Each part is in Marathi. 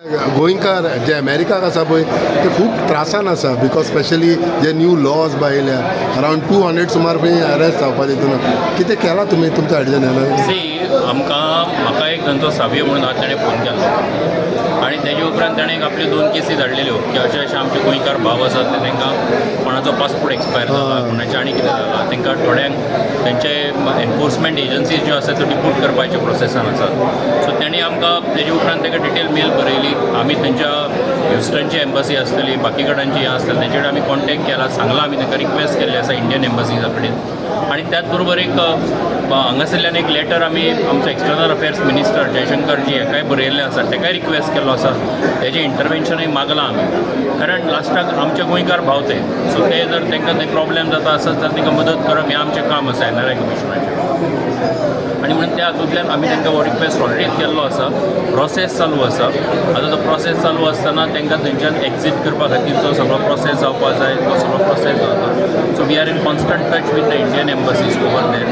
गोंयकार जे अमेरिकाक आसा पळय ते खूब त्रासान आसा बिकॉज स्पेशली जे न्यू लॉज बा येयल्या अरावंड 200 सुमार खंय अरेस्ट जावपा तितून कितें केलां तुमी तुमच्या आयडियान सी म्हाका एक तांचो सावियो म्हणून आहा ताणें फोन केल्लो आनी तेजे उपरांत ताणें आपल्यो 2 केसी धाडलेल्यो की अशे आमचे गोंयकार भाव आसात ते तांकां कोणाचो पासपोर्ट एक्सपायर जाला कोणाचें आनी कितें जालां तांकां थोड्यांक तेंचे एनफोर्समेंट एजन्सीज ज्यो आसात त्यो डिपोर्ट करपाच्या प्रोसेसान आसात सो तेणी आमकां तेजे उपरांत ताका डिटेल मेल बरयली आमी थंयच्या ह्युस्टनची एम्बसी आसतली बाकी कडेनची हें आसतली तेचे कडेन आमी कॉन्टेक्ट केला सांगलां आमी तांकां रिक्वेस्ट केल्ली आसा इंडियन एम्बसीजा कडेन आनी त्याच बरोबर एक हांगासरल्यान एक लेटर आमी आमचो एक्सटर्नल अफेर्स मिनिस्टर जयशंकरजी हेकाय बरयल्लें आसा तेकाय रिक्वेस्ट केल्लो आसा तेजें इंटरवेन्शनूय मागलां आमी कारण लास्टाक आमचे गोंयकार भाव ते सो ते जर तांकां थंय प्रॉब्लेम जाता आसत जाल्यार तांकां मदत करप हें आमचें काम आसा एनआरआय कमिशनाचें आनी म्हणून त्या हातूंतल्यान आमी तांकां हो रिक्वेस्ट ऑलरेडी केल्लो आसा प्रोसेस चालू आसा आतां तो प्रोसेस चालू आसतना तांकां थंयच्यान एक्झीट करपा खातीर जो सगळो प्रोसेस जावपा जाय तो सगळो प्रोसेस जाता so we are in constant touch with the Indian embassies over there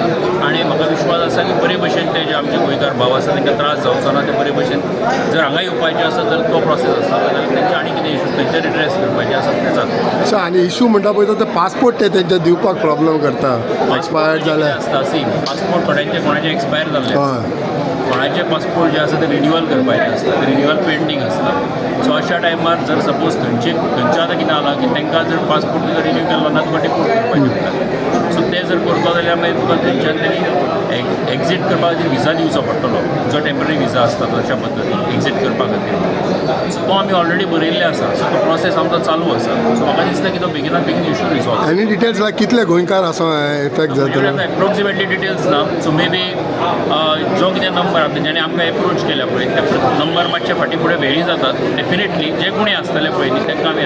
आनी म्हाका विश्वास आसा की बरे भशेन ते जे आमचे गोंयकार भाव आसा तांकां त्रास जावचो ना ते बरे भशेन जर हांगा येवपाचें आसा जाल्यार तो प्रोसेस आसता जाल्यार तेंचे आनी कितें इशू खंयचे रिड्रेस करपाचें आसा तें जाता सो आनी इशू म्हणटा पळय तो पासपोर्ट ते तेंचे दिवपाक प्रॉब्लेम करता एक्सपायर्ड जाल्यार आसता सी पासपोर्ट कोणाचे एक्सपायर जाल्ले कोणाचे पासपोर्ट जे आसा ते रिन्युअल करपाचे आसता ते रिन्युअल पेंडींग आसता सो अशा टायमार जर सपोज खंयचे आतां कितें जालां की तांकां जर पासपोर्ट तुका रिन्यू केल्लो ना तुका डिपोर्ट करपाचें पडटा सो ते जर करता जाल्यार मागीर तुका थंयच्यान तेणी एक्झीट करपा खातीर विजा दिवचो पडटलो जो टेम्पररी विजा आसता तशा पद्दतीन एक्झीट करपा खातीर सो तो आमी ऑलरेडी बरयल्ले आसा सो तो प्रोसेस आमचो चालू आसा सो म्हाका दिसता की तो बेगिनात बेगीन इशू रिसॉल्व एनी डिटेल्स लायक कितले गोंयकार आसा इफेक्ट जाता एप्रोक्सिमेटली डिटेल्स ना सो मे बी जो कितें नंबर आसा जेणे आमकां एप्रोच केल्या पळय ते नंबर मातशे फाटीं फुडें वेरी जातात डेफिनेटली जे कोणी आसतले पळय न्ही तांकां आमी